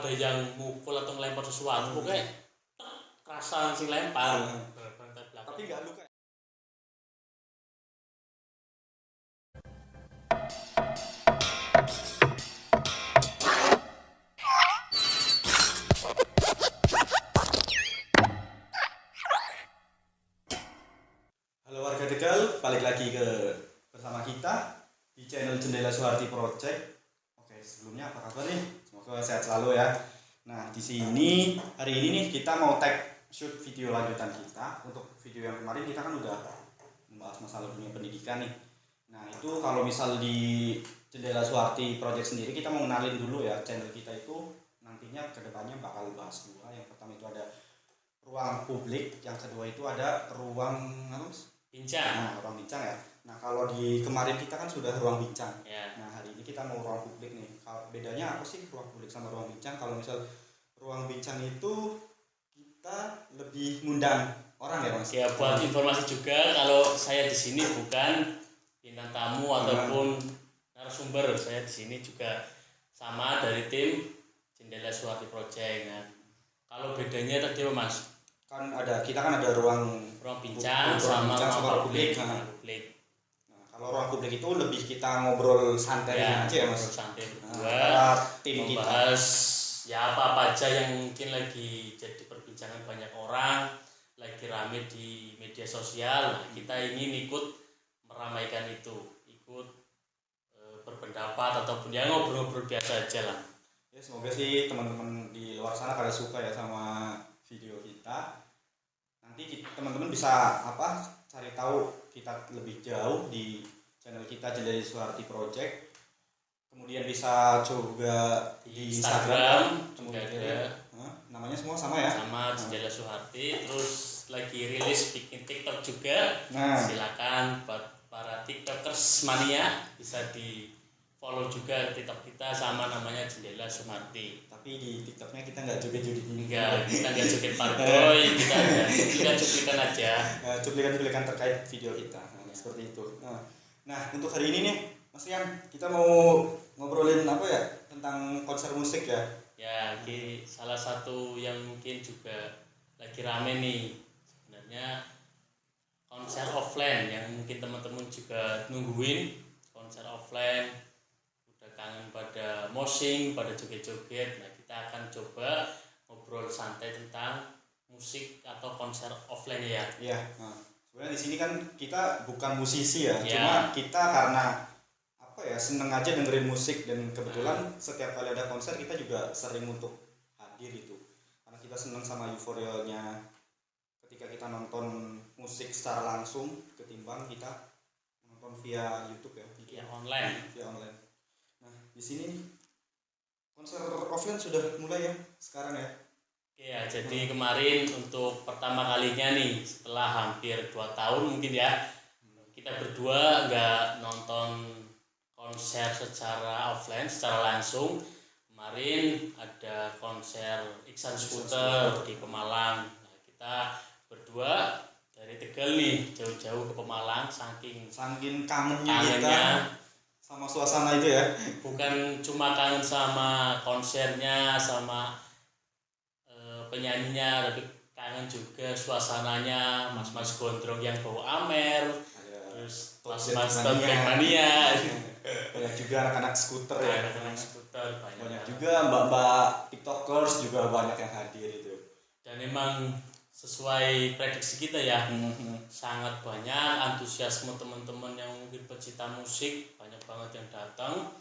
ada yang mukul atau ngelempar sesuatu, pokoknya kerasa sing lempar. Tapi nggak luka. Halo warga Tegal, balik lagi bersama kita di channel Jendela Suharti Project. Oke, sebelumnya apa kabar nih? Semoga sehat selalu ya. Nah, di sini hari ini nih kita mau tag shoot video lanjutan kita. Untuk video yang kemarin kita kan udah membahas masalah dunia pendidikan nih. Nah, itu kalau misal di Jendela Suharti Project sendiri kita mau kenalin dulu ya, channel kita itu nantinya kedepannya bakal bahas dua. Yang pertama itu ada ruang publik, yang kedua itu ada ruang bincang. Nah, ruang bincang ya. Nah, kalau di kemarin kita kan sudah ruang bincang. Ya. Nah, hari ini kita mau ruang publik nih. Bedanya apa sih ruang publik sama ruang bincang? Kalau misal ruang bincang itu kita lebih ngundang orang ya, Mas. Ya, buat informasi juga kalau saya di sini bukan bintang tamu ataupun narasumber. Saya di sini juga sama dari tim Jendela Suharti Project. Nah, kalau bedanya tadi apa, Mas? Kita kan ada ruang bincang sama ruang publik. Nah, kalau ruang publik itu lebih kita ngobrol santai aja ya, Mas. Santai berdua, tim kita membahas ya apa aja yang mungkin lagi jadi perbincangan banyak orang, lagi rame di media sosial. Nah, kita ingin ikut meramaikan itu, ikut berpendapat ataupun ya ngobrol-ngobrol biasa aja lah. Ya, semoga sih teman-teman di luar sana pada suka ya sama video kita. Nanti teman-teman bisa cari tahu kita lebih jauh di channel kita Jendela Suharti Project. Kemudian bisa juga di Instagram juga ada. Namanya semua sama ya? Sama Jendela Suharti. Terus lagi rilis bikin TikTok juga. Nah, silakan buat para TikTokers mania bisa di follow juga TikTok kita, sama namanya Jendela Suharti. Tapi di TikToknya kita nggak joget-joget ini. Enggak, kita nggak joget parboy, kita ada cuplikan aja. Cuplikan terkait video kita. Seperti itu. Nah, untuk hari ini nih, Mas Rian, kita mau ngobrolin apa ya? Tentang konser musik ya. Ya, salah satu yang mungkin juga lagi rame nih. Sebenarnya konser offline yang mungkin teman-teman juga nungguin, konser offline. Udah kangen pada moshing, pada joget-joget. Nah, kita akan coba ngobrol santai tentang musik atau konser offline ya. Iya. Sebenarnya di sini kan kita bukan musisi ya, cuma kita karena seneng aja dengerin musik, dan kebetulan setiap kali ada konser kita juga sering untuk hadir itu. Karena kita seneng sama euforianya ketika kita nonton musik secara langsung ketimbang kita nonton via YouTube ya, via online. Nah, di sini konser offline sudah mulai ya sekarang ya. Ya, jadi kemarin untuk pertama kalinya nih setelah hampir 2 tahun mungkin ya, kita berdua nggak nonton konser secara offline, secara langsung. Kemarin ada konser Iksan Skuter di Pemalang. Nah, kita berdua dari Tegal nih jauh-jauh ke Pemalang, saking kangennya kita sama suasana itu ya. Bukan cuma kangen sama konsernya, sama penyanyinya, tapi kangen juga suasananya, mas-mas gondrong yang bawa amer, terus mas-mas mania. Banyak juga anak-anak skuter ya. Anak-anak skuter banyak juga mbak-mbak tiktokers juga banyak yang hadir itu. Dan memang sesuai prediksi kita ya, sangat banyak antusiasme teman-teman yang mungkin pecinta musik, banyak banget yang datang.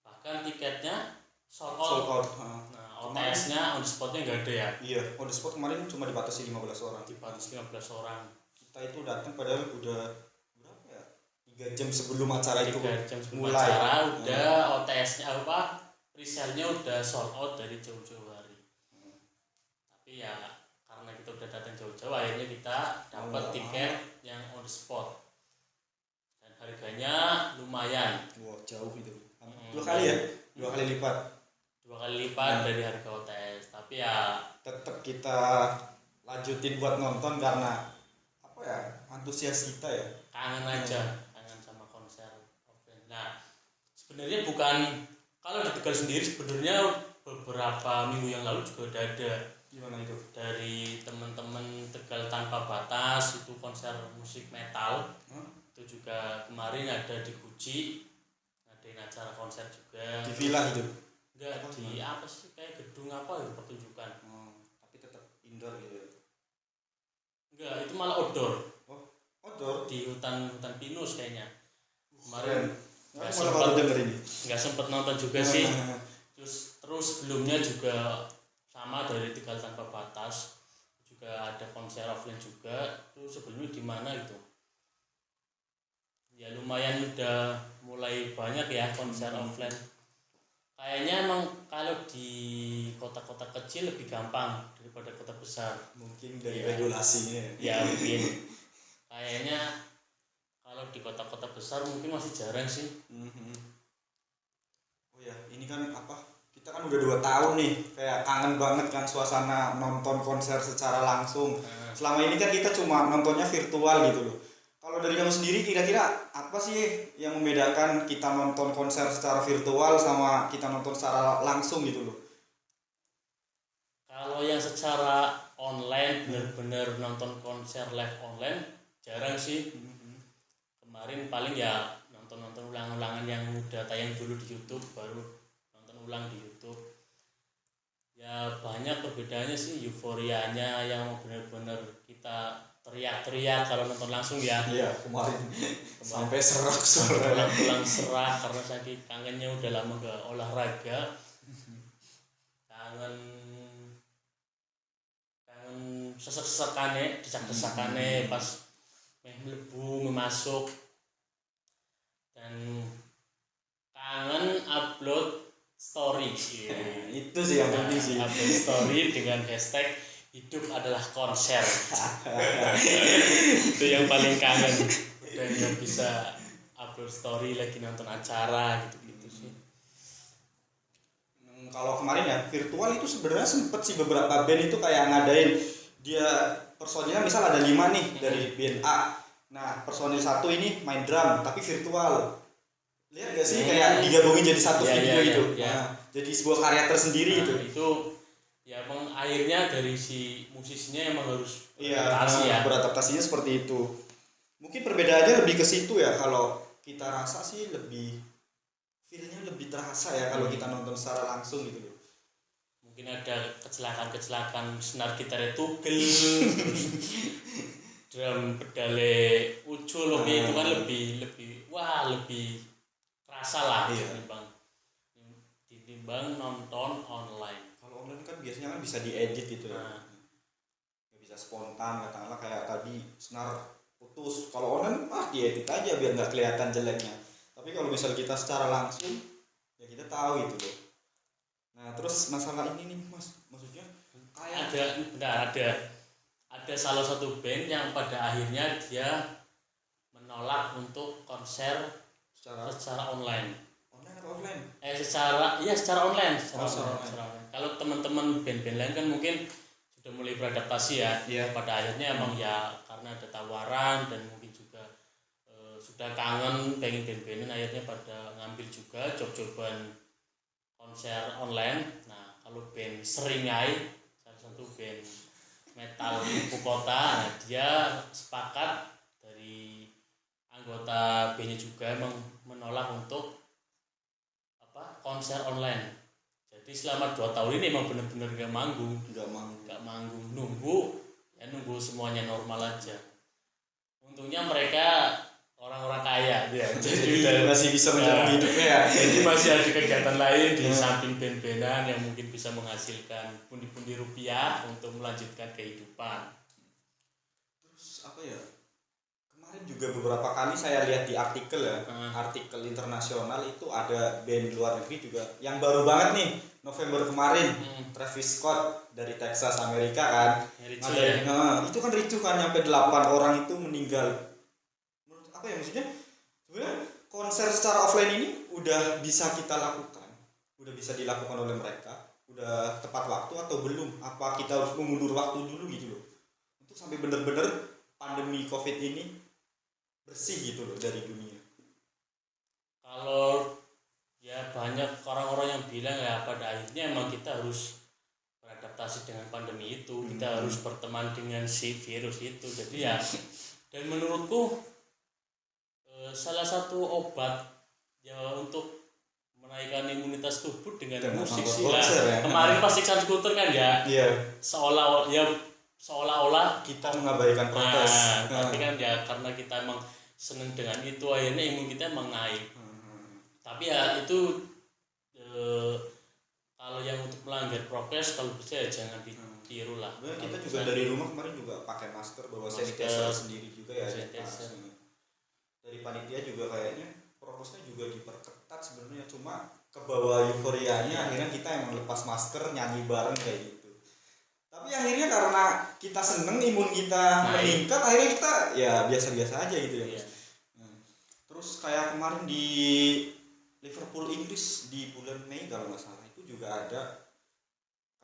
Bahkan tiketnya sold out. Nah, OTS-nya on the spot-nya nggak ada ya? Iya, on the spot kemarin cuma dibatasi 15 orang. Dibatasi 15 orang. Kita itu datang padahal udah berapa ya? 3 jam sebelum acara itu. 3 jam sebelum acara udah OTS-nya presale-nya udah sold out dari jauh-jauh hari. Tapi ya karena kita udah datang jauh-jauh, akhirnya kita dapat tiket yang on the spot. Dan harganya lumayan. Wah, jauh itu. 2 kali ya? 2 kali lipat. 2 kali lipat dari harga OTS. Tapi ya tetap kita lanjutin buat nonton karena antusias kita ya. Kangen aja, kangen sama konser offline. Nah, sebenarnya bukan, kalau di Tegal sendiri sebenarnya beberapa minggu yang lalu juga udah ada. Gimana itu? Dari teman-teman Tegal Tanpa Batas, itu konser musik metal. Itu juga kemarin ada di Guci, ngadain acara konser juga. Di villa gitu? Enggak, di apa sih, kayak gedung apa ya, pertunjukan. Tapi tetap indoor gitu. Enggak, itu malah outdoor. Outdoor? Di hutan pinus kayaknya. Kemarin nggak sempet nonton juga sih. Terus sebelumnya juga sama dari Tegal Tanpa Batas, juga ada konser offline juga. Itu sebelumnya di mana itu? Ya lumayan udah mulai banyak ya konser offline. Kayaknya emang kalau di kota-kota kecil lebih gampang daripada kota besar. Mungkin dari regulasinya. Ya mungkin. Kayaknya kalau di kota-kota besar mungkin masih jarang sih. Oh ya, ini kan kita kan udah 2 tahun nih, kayak kangen banget kan suasana nonton konser secara langsung. Selama ini kan kita cuma nontonnya virtual gitu loh. Kalau dari kamu sendiri kira-kira apa sih yang membedakan kita nonton konser secara virtual sama kita nonton secara langsung gitu loh? Kalau yang secara online bener-bener nonton konser live online jarang sih. Kemarin paling ya nonton ulang-ulangan yang udah tayang dulu di YouTube, baru nonton ulang di YouTube. Ya banyak perbedaannya sih, euforianya yang benar-benar kita teriak-teriak kalau nonton langsung ya. Iya, kemarin sampai serak suara. Pulang serak karena saking kangennya udah lama gak olahraga. Kangen sesek-sesekane, desak-desakane pas mlebu memasuk. Dan kangen upload story. Itu sih yang penting sih. Upload story dengan hashtag hidup adalah konser. Itu yang paling kangen. Udah nggak bisa upload story lagi nonton acara gitu sih. Kalau kemarin ya virtual itu sebenarnya sempet sih beberapa band itu kayak ngadain, dia personilnya misal ada 5 nih dari band A. Nah personil 1 ini main drum tapi virtual. Lihat gak sih kayak digabungin jadi satu video gitu. Nah, jadi sebuah karya tersendiri gitu. Itu ya emang akhirnya dari si musisinya emang harus beradaptasinya seperti itu. Mungkin perbedaannya lebih ke situ ya. Kalau kita rasa sih lebih feelnya lebih terasa ya kalau kita nonton secara langsung gitu loh. Mungkin ada kecelakaan senar gitarnya tugel, drum pedale ucul itu kan lebih terasa lah ditimbang nonton online. Kalau online kan biasanya kan bisa diedit gitu ya. Nggak bisa spontan, katakanlah kayak tadi senar putus. Kalau online diedit aja biar nggak kelihatan jeleknya. Tapi kalau misal kita secara langsung ya kita tahu gitu loh. Nah terus masalah ini nih mas, maksudnya kayak ada salah satu band yang pada akhirnya dia menolak untuk konser secara online. Online atau offline? Secara online. Kalau teman-teman band-band lain kan mungkin sudah mulai beradaptasi ya. Pada akhirnya emang ya karena ada tawaran dan mungkin juga sudah kangen pengen band-bandan, akhirnya pada ngambil juga job-joban konser online. Nah kalau band Seringai, salah satu band metal ibu kota, dia sepakat dari anggota bandnya juga emang menolak untuk konser online. Jadi selama 2 tahun ini emang benar-benar gak manggung, nunggu semuanya normal aja. Untungnya mereka orang-orang kaya ya, jadi masih bisa menjalani hidupnya ya. Jadi masih ada kegiatan lain di samping band-bandan yang mungkin bisa menghasilkan pundi-pundi rupiah untuk melanjutkan kehidupan. Terus kemarin juga beberapa kali saya lihat di artikel artikel internasional itu ada band luar negeri juga yang baru banget nih November kemarin, Travis Scott dari Texas Amerika kan. Itu kan ricuh kan, sampai 8 orang itu meninggal. Maksudnya sebenarnya konser secara offline ini udah bisa kita lakukan, udah bisa dilakukan oleh mereka, udah tepat waktu atau belum? Apa kita harus mengundur waktu dulu gitu loh, untuk sampai benar-benar pandemi COVID ini bersih gitu loh dari dunia? Kalau ya banyak orang-orang yang bilang ya pada akhirnya emang kita harus beradaptasi dengan pandemi itu, kita harus berteman dengan si virus itu. Jadi ya, dan menurutku salah satu obat ya untuk menaikkan imunitas tubuh dengan musik sih lah. Ya. Kemarin pas Iksan Skuter kan ya, seolah-olah kita mengabaikan protes. Tapi kan ya karena kita emang seneng dengan itu, akhirnya imun kita emang naik. Tapi ya itu kalau yang untuk melanggar prokes, kalau bisa ya jangan ditiru lah. Kita juga dari rumah kemarin juga pakai masker, bawa sanitizer sendiri juga ya. Dari panitia juga kayaknya prokesnya juga diperketat sebenarnya, cuma ke bawah euforianya akhirnya kita emang lepas masker nyanyi bareng kayak gitu. Tapi akhirnya karena kita seneng, imun kita meningkat, akhirnya kita ya biasa-biasa aja gitu ya. Terus kayak kemarin di Liverpool Inggris di bulan Mei kalau nggak salah, itu juga ada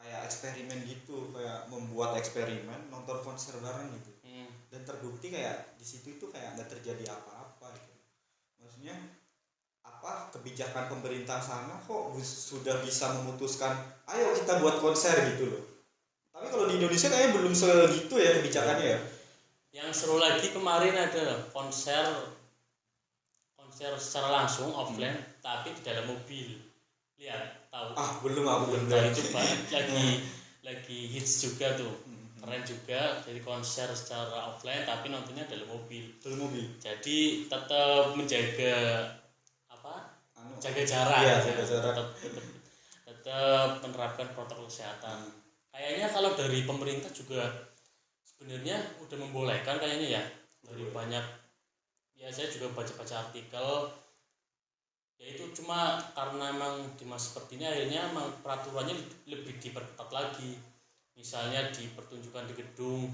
kayak eksperimen gitu, kayak membuat eksperimen nonton konser bareng gitu. Dan terbukti kayak di situ itu kayak nggak terjadi apa-apa gitu. Maksudnya apa, kebijakan pemerintah sana kok sudah bisa memutuskan ayo kita buat konser gitu loh. Tapi kalau di Indonesia kayaknya belum segitu ya kebijakannya ya. Yang seru lagi kemarin ada konser secara langsung offline tapi di dalam mobil. Lihat, tahu? Belum aku belum tahu. Itu lagi hits juga tuh. Keren juga, jadi konser secara offline tapi nontonnya dalam mobil. Jadi tetap menjaga jaga jarak. Iya, tetap menerapkan protokol kesehatan. Kayaknya kalau dari pemerintah juga sebenarnya udah membolehkan kayaknya ya. Dari banyak ya, saya juga baca-baca artikel ya, itu cuma karena emang di masa seperti ini akhirnya emang peraturannya lebih diperketat lagi. Misalnya di pertunjukan di gedung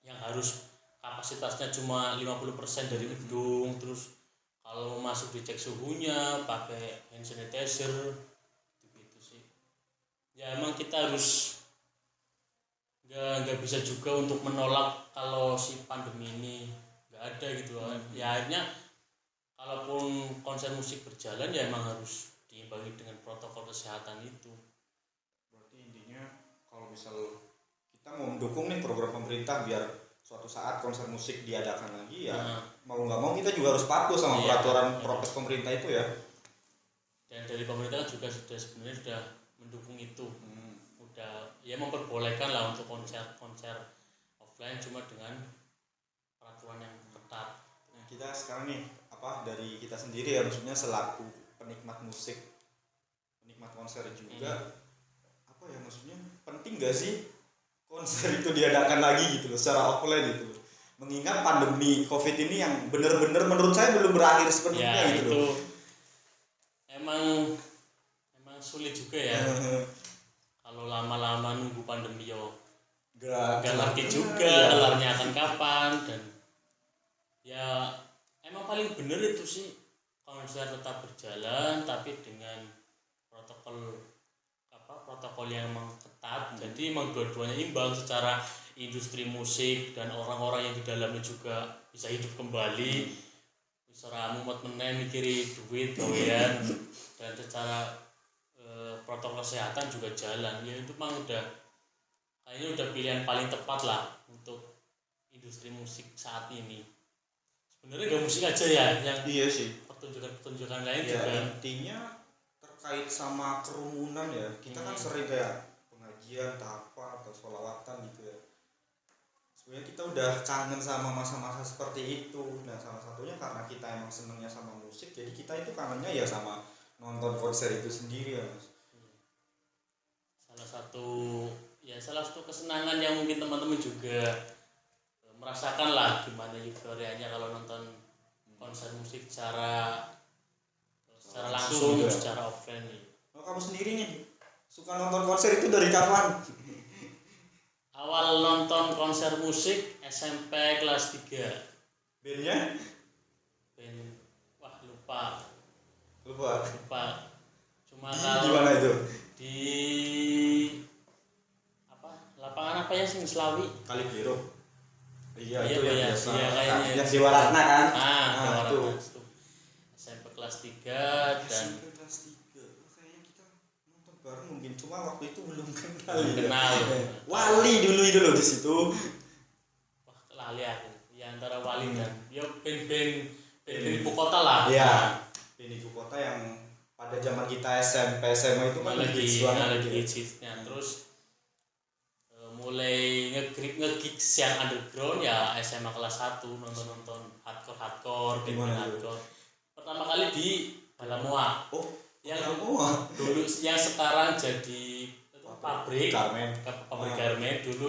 yang harus kapasitasnya cuma 50% dari gedung, terus kalau masuk dicek suhunya pakai hand sanitizer gitu sih. Ya emang kita harus nggak bisa juga untuk menolak kalau si pandemi ini nggak ada gitu kan. Ya akhirnya kalaupun konser musik berjalan ya emang harus diimbangi dengan protokol kesehatan itu. Berarti intinya kalau misal kita mau mendukung nih program pemerintah biar suatu saat konser musik diadakan lagi ya mau nggak mau kita juga harus patuh sama peraturan prokes pemerintah itu ya. Dan dari pemerintah juga sebenarnya sudah mendukung itu. Udah ya memperbolehkan lah untuk konser offline cuma dengan peraturan yang ketat. Nah, kita sekarang nih dari kita sendiri ya, maksudnya selaku penikmat musik, penikmat konser juga ya maksudnya penting gak sih konser itu diadakan lagi gitu loh secara offline gitu loh, mengingat pandemi COVID ini yang benar-benar menurut saya belum berakhir sepenuhnya ya, gitu itu loh. Emang sulit juga ya. Kalau lama-lama nunggu pandemi gak ngerti juga kelarnya akan kapan. Dan ya emang paling bener itu sih konser tetap berjalan tapi dengan protokol yang emang ketat. Jadi emang dua-duanya imbang secara industri musik dan orang-orang yang di dalamnya juga bisa hidup kembali, bisa ramumat meneh mikiri duit gawean, dan secara protokol kesehatan juga jalan. Ya itu emang kayaknya udah pilihan paling tepat lah untuk industri musik saat ini. Sebenarnya gak musik aja ya yang iya sih, pertunjukan lain ya, juga intinya terkait sama kerumunan ya. Kita kan sering kayak pengajian, tahapa atau sholawatan gitu ya. Sebenarnya kita udah kangen sama masa-masa seperti itu. Nah salah satunya karena kita emang senengnya sama musik, jadi kita itu kangennya ya sama nonton konser itu sendiri ya Mas. Salah satu kesenangan yang mungkin teman-teman juga merasakan lah gimana euforianya kalau nonton konser musik secara langsung juga, secara offline nih. Kamu sendiri nih suka nonton konser itu dari kapan? Awal nonton konser musik SMP kelas 3. Bandnya? Lupa. Cuma di mana itu? Di lapangan apa ya sih, Slawi? Kali Biru. Iya itu ya, biasa. Iya, kayaknya. Yang di Waratna kan? Di Waratna itu. SMP kelas 3 dan SMP kelas 3. mungkin, cuma waktu itu belum kenal. Kenal. Wali dulu itu loh di situ. Wah, lali aku. Ya antara Wali dan ya band-band ibu kota lah. Iya. Band ibu kota yang pada zaman kita SMP SMA itu kan lagi banget hitsnya. Terus mulai nge-gigs yang underground ya SMA kelas 1 nonton hardcore gimana hardcore. Pertama kali di Balamoa. Oh, yang dulu yang sekarang jadi pabrik garmen. Pabrik garmen. Dulu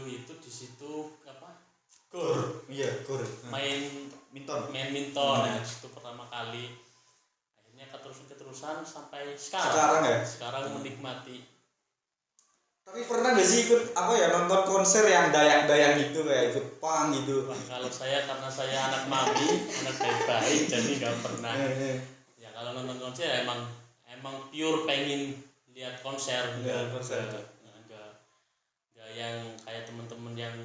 itu di situ apa? Gor. Iya, gor. Main minton. Nah, itu pertama kali. Akhirnya keterusan sampai sekarang ya? Sekarang menikmati. Tapi pernah gak sih ikut apa ya, nonton konser yang dayang-dayang gitu, kayak ikut pang gitu? Wah, kalau saya karena saya anak mami, anak baik-baik, jadi nggak pernah. Ya kalau nonton konser ya emang pure pengen lihat konser, nggak yang kayak teman-teman yang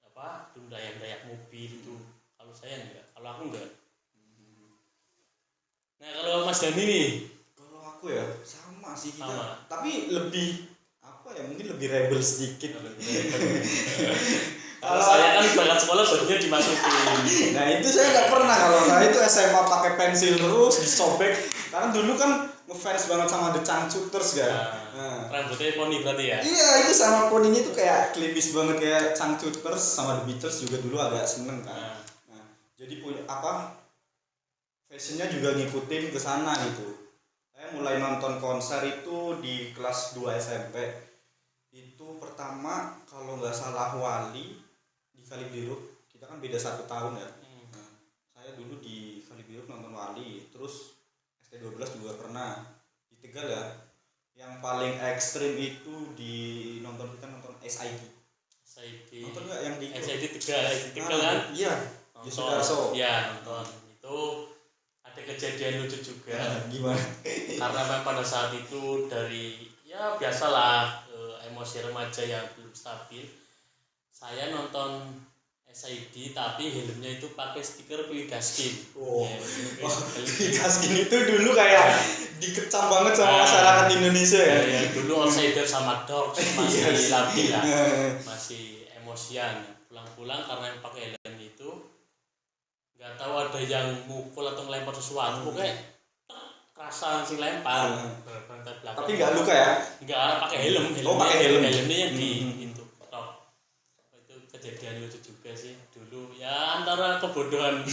apa dayang-dayang mobil itu. Kalau saya enggak, kalau aku enggak. Nah kalau Mas Dani nih, kalau aku ya sama sih kita, sama. Tapi lebih apa ya, mungkin lebih rebel sedikit. Kalau saya kan berangkat sekolah bajunya dimasukin. Nah itu saya nggak pernah. Kalau saya itu SMA pakai pensil terus disobek, karena dulu kan ngefans banget sama The Changcuters kan. Rambutnya poni berarti ya? Iya, itu sama poninya itu kayak klimis banget kayak Changcuters, sama The Beatles juga dulu agak seneng kan. Nah, jadi punya apa, fashionnya juga ngikutin ke sana gitu. Saya mulai nonton konser itu di kelas 2 SMP. Itu pertama kalau nggak salah Wali di Kalibiru. Kita kan beda 1 tahun ya. Nah, saya dulu di Kalibiru nonton Wali. Terus ST12 juga pernah di Tegal ya. Yang paling ekstrim itu kita nonton SID. Nonton nggak yang di SID Tegal kan? Iya. Di Sudarso. Iya, nonton. Itu ada kejadian lucu juga. Gimana? Karena memang pada saat itu dari ya biasalah emosi remaja yang belum stabil, saya nonton SID tapi helmnya itu pakai stiker Pilih Gaskin. Pilih Gaskin itu dulu kayak dikecam banget sama masyarakat Indonesia ya. Ya dulu outsider sama Dogs masih labil lah, masih emosian. Pulang-pulang karena yang pakai helm itu nggak tahu ada yang mukul atau ngelempar sesuatu, pokoknya kerasan sih lempar. Tapi nggak luka ya? Nggak, pakai helm. Pakai helm. Helmnya yang di pintu top. Itu kejadian lucu juga sih dulu. Ya antara kebodohan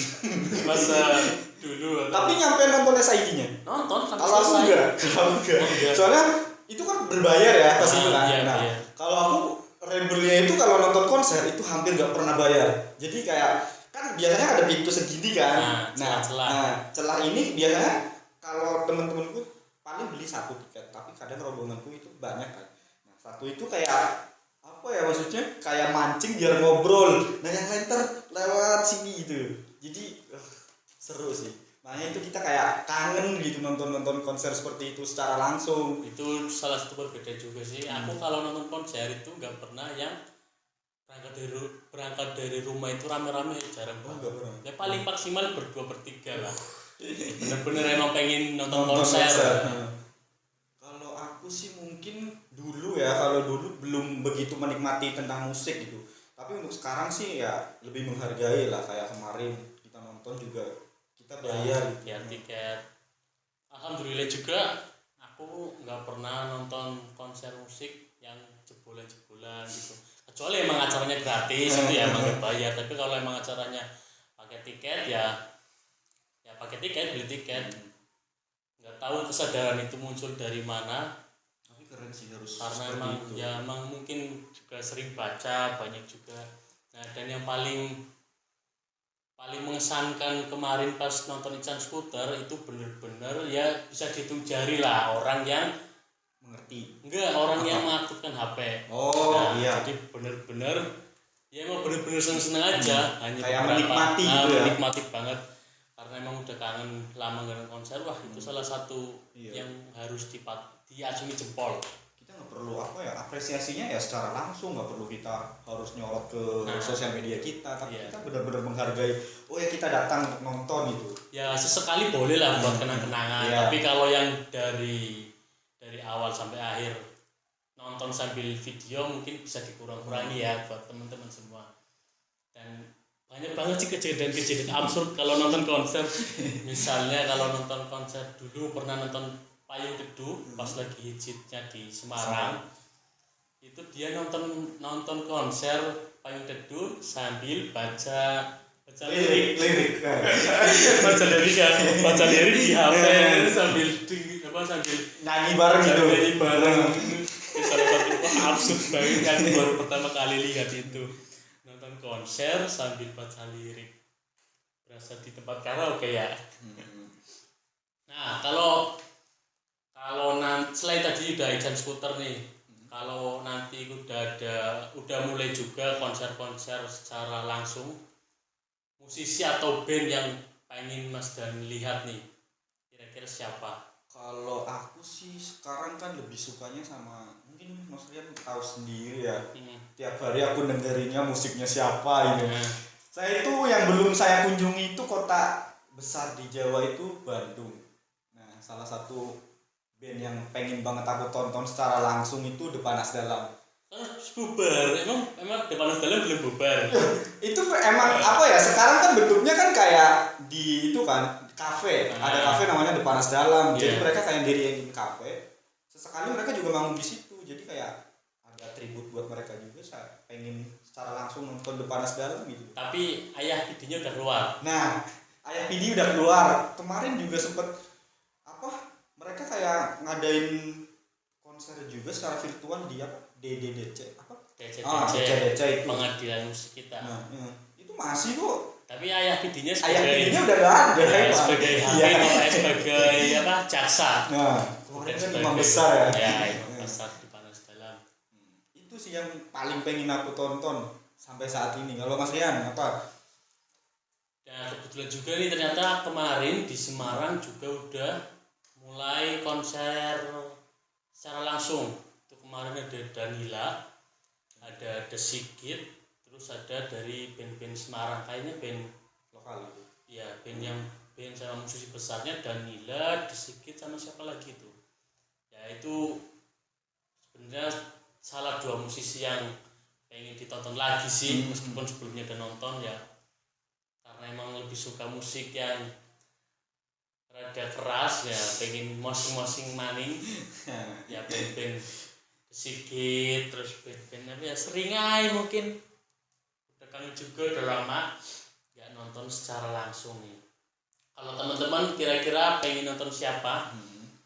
masa dulu. Tapi nyampe nonton SID-nya? Nonton sampai kalau selesai. enggak. Soalnya itu kan berbayar ya pas itu kan. Iya. Kalau aku rebelnya itu kalau nonton konser itu hampir nggak pernah bayar. Jadi kayak kan biasanya ada pintu segini kan. Celah ini biasanya kalau temen-temenku paling beli 1 tiket, tapi kadang rombonganku itu banyak kan. Nah, satu itu kayak apa ya, maksudnya kayak mancing biar ngobrol. Nah, yang lain lewat sini gitu. Jadi seru sih. Makanya itu kita kayak kangen gitu nonton konser seperti itu secara langsung. Itu salah satu berbeda juga sih. Aku kalau nonton konser itu nggak pernah yang berangkat dari rumah itu rame-rame, jarang banget. Ya paling maksimal berdua bertiga lah. Bener-bener emang pengen nonton konser. Kalau aku sih mungkin dulu ya, kalau dulu belum begitu menikmati tentang musik gitu. Tapi untuk sekarang sih ya lebih menghargai lah, kayak kemarin kita nonton juga kita bayar ya tiket. Alhamdulillah juga aku nggak pernah nonton konser musik yang jebolan-jebolan gitu. Kecuali emang acaranya gratis itu ya emang nggak bayar. Tapi kalau emang acaranya pakai tiket ya pakai tiket, beli tiket. Nggak tahu kesadaran itu muncul dari mana. Tapi keren sih, harus karena emang itu. Ya emang mungkin juga sering baca banyak juga. Nah, dan yang paling mengesankan kemarin pas nonton Ican Scooter itu bener-bener ya bisa dihitung jari lah orang yang mengerti. Enggak, orang yang mengaktifkan HP. Iya. Jadi bener-bener ya emang bener-bener seneng aja, hanya kayak menikmati gitu ya. Menikmati banget. Karena emang udah kangen lama nggak konser, wah itu salah satu yang harus diacungi jempol. Kita nggak perlu apresiasinya ya secara langsung, nggak perlu kita harus nyorot ke sosial media kita, tapi kita benar-benar menghargai. Oh ya, kita datang untuk nonton itu. Ya sesekali boleh lah buat kenang-kenangan. Tapi kalau yang dari awal sampai akhir nonton sambil video mungkin bisa dikurang-kurangi ya buat teman-teman semua. Dan banyak banget sih kejadian-kejadian absurd kalau nonton konser. Misalnya kalau nonton konser dulu pernah nonton Payung Teduh pas lagi hitsnya di Semarang. Itu dia nonton konser Payung Teduh sambil baca lirik. baca lirik di HP sambil nyanyi bareng gitu. Salah satu absurd banget kan, baru pertama kali lihat itu nonton konser sambil baca lirik, berasa di tempat karaoke ya. Nah kalau selain tadi udah Ijan Skuter nih, kalau nanti udah mulai juga konser-konser secara langsung, musisi atau band yang pengen Mas Dan lihat nih, kira-kira siapa? Kalau aku sih sekarang kan lebih sukanya sama, mungkin Mas Rian tahu sendiri ya, tiap hari aku dengerinnya musiknya siapa ini. Saya itu yang belum saya kunjungi itu kota besar di Jawa itu Bandung. Nah salah satu band yang pengen banget aku tonton secara langsung itu The Panas Dalam. Bubar, emang The Panas Dalam belum bubar. Itu emang apa ya, sekarang kan bentuknya kan kayak di itu kan kafe, ada kafe namanya The Panas Dalam. Jadi mereka kayak diriin kafe. Sesekali mereka juga manggung di situ. Jadi kayak ada tribut buat mereka juga. Saya pengen secara langsung nonton The Panas Dalam gitu. Tapi Ayah Pidinya udah keluar. Nah, Ayah Pidi udah keluar. Kemarin juga sempet mereka kayak ngadain konser juga secara virtual di DDDC DCDC itu Pengadilan Musik Kita. Nah, itu masih kok. Tapi Ayah Pidinya Pidinya udah gak ada ya, sebagai hakim sebagai jaksa. Nah, kemarin kan imam besar ya. Ya, imam besar di Panas Dalam. Itu sih yang paling pengen aku tonton sampai saat ini. Kalau Mas Rian apa? Ya kebetulan juga nih ternyata kemarin di Semarang juga udah mulai konser secara langsung. Itu kemarin ada Danila, ada The Sigit, terus ada dari band-band Semarang, kayaknya band lokal itu. Ya, band sama musisi besarnya Danila, The Sigit sama siapa lagi itu. Ya itu sebenarnya salah dua musisi yang pengen ditonton lagi sih, meskipun sebelumnya udah nonton ya. Karena emang lebih suka musik yang rada keras ya, pengen mosing-mosing maning. Ya band-band Sigit, terus band-band apa ya, Seringai mungkin udah kangen juga, udah lama nggak nonton secara langsung nih. Kalau teman-teman kira-kira pengen nonton siapa,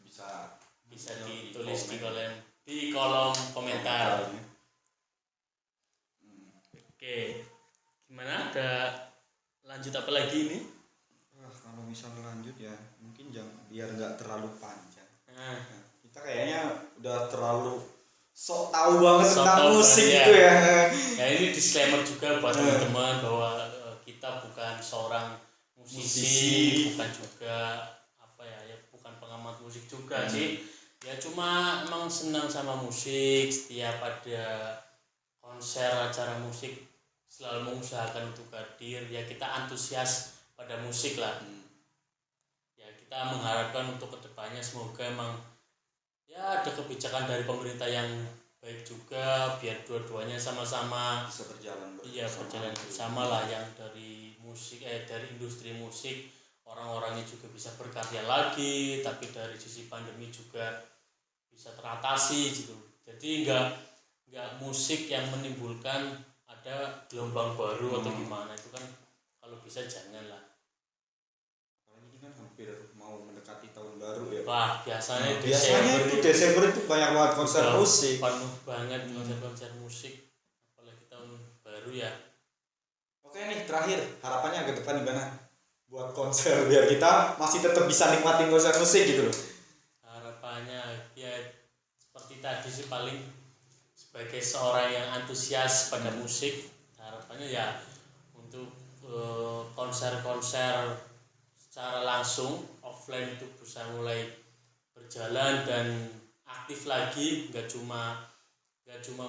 bisa ditulis di kolom komentar. Oke, gimana, ada lanjut apa lagi ini? Kalau misalnya lanjut ya mungkin biar nggak terlalu panjang. Kita kayaknya udah terlalu sok tahu banget tentang musik gitu ya. Ya ini disclaimer juga buat teman-teman bahwa kita bukan seorang musisi, bukan juga bukan pengamat musik juga sih. Ya cuma emang senang sama musik, setiap ada konser acara musik selalu mengusahakan untuk hadir. Ya kita antusias pada musik lah. Ya kita mengharapkan untuk kedepannya semoga emang ya ada kebijakan dari pemerintah yang baik juga, biar dua-duanya sama-sama bisa berjalan bersama lah, yang dari musik dari industri musik orang-orangnya juga bisa berkarya lagi, tapi dari sisi pandemi juga bisa teratasi gitu. Jadi enggak musik yang menimbulkan ada gelombang baru atau gimana, itu kan kalau bisa jangan lah. Ini kan hampir mau mendekati tahun baru ya. Wah, biasanya Desember itu banyak banget konser musik. Penuh banget konser musik, apalagi tahun baru ya. Oke nih, terakhir harapannya ke depan gimana buat konser biar kita masih tetap bisa nikmatin konser musik gitu loh. Harapannya ya seperti tadi sih, paling sebagai seorang yang antusias pada musik, harapannya ya untuk konser-konser secara langsung offline itu bisa mulai berjalan dan aktif lagi, nggak cuma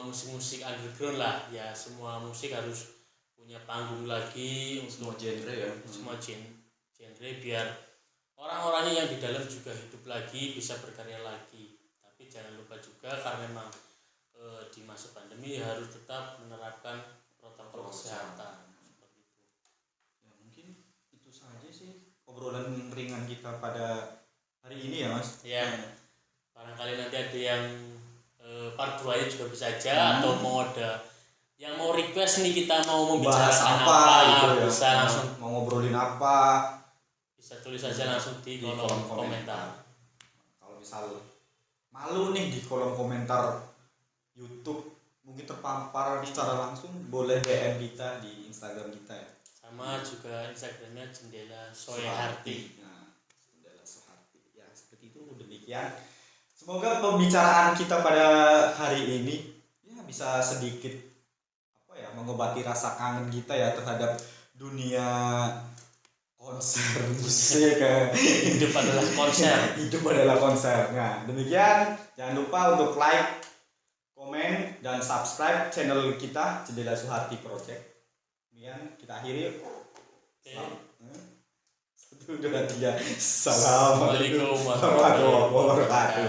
musik-musik underground lah ya, semua musik harus punya panggung lagi untuk semua genre ya, semua genre biar orang-orangnya yang di dalam juga hidup lagi, bisa berkarya lagi. Tapi tapi jangan lupa juga karena memang di masa pandemi harus tetap menerapkan protokol kesehatan seperti itu. Ya mungkin itu saja sih obrolan ringan kita pada hari ini ya Mas. Ya, barangkali nanti ada yang part 2 nya juga bisa aja atau mau ada yang mau request nih kita mau membicarakan apa gitu ya. bisa langsung mau ngobrolin apa, bisa tulis saja langsung di kolom komentar. Kalau misal malu nih di kolom komentar YouTube mungkin terpampar secara langsung, boleh DM kita di Instagram kita ya. Sama juga Instagramnya Jendela Soeharti. Nah, Jendela Soeharti. Ya seperti itu, demikian. Semoga pembicaraan kita pada hari ini ya bisa sedikit mengobati rasa kangen kita ya terhadap dunia konser musik. Hidup adalah konser. Hidup adalah konser. Nah, demikian. Jangan lupa untuk like, komen, dan subscribe channel kita Jendela Soeharti Project. Kemudian kita akhiri. Satu, dua, tiga. Assalamualaikum warahmatullahi wabarakatuh.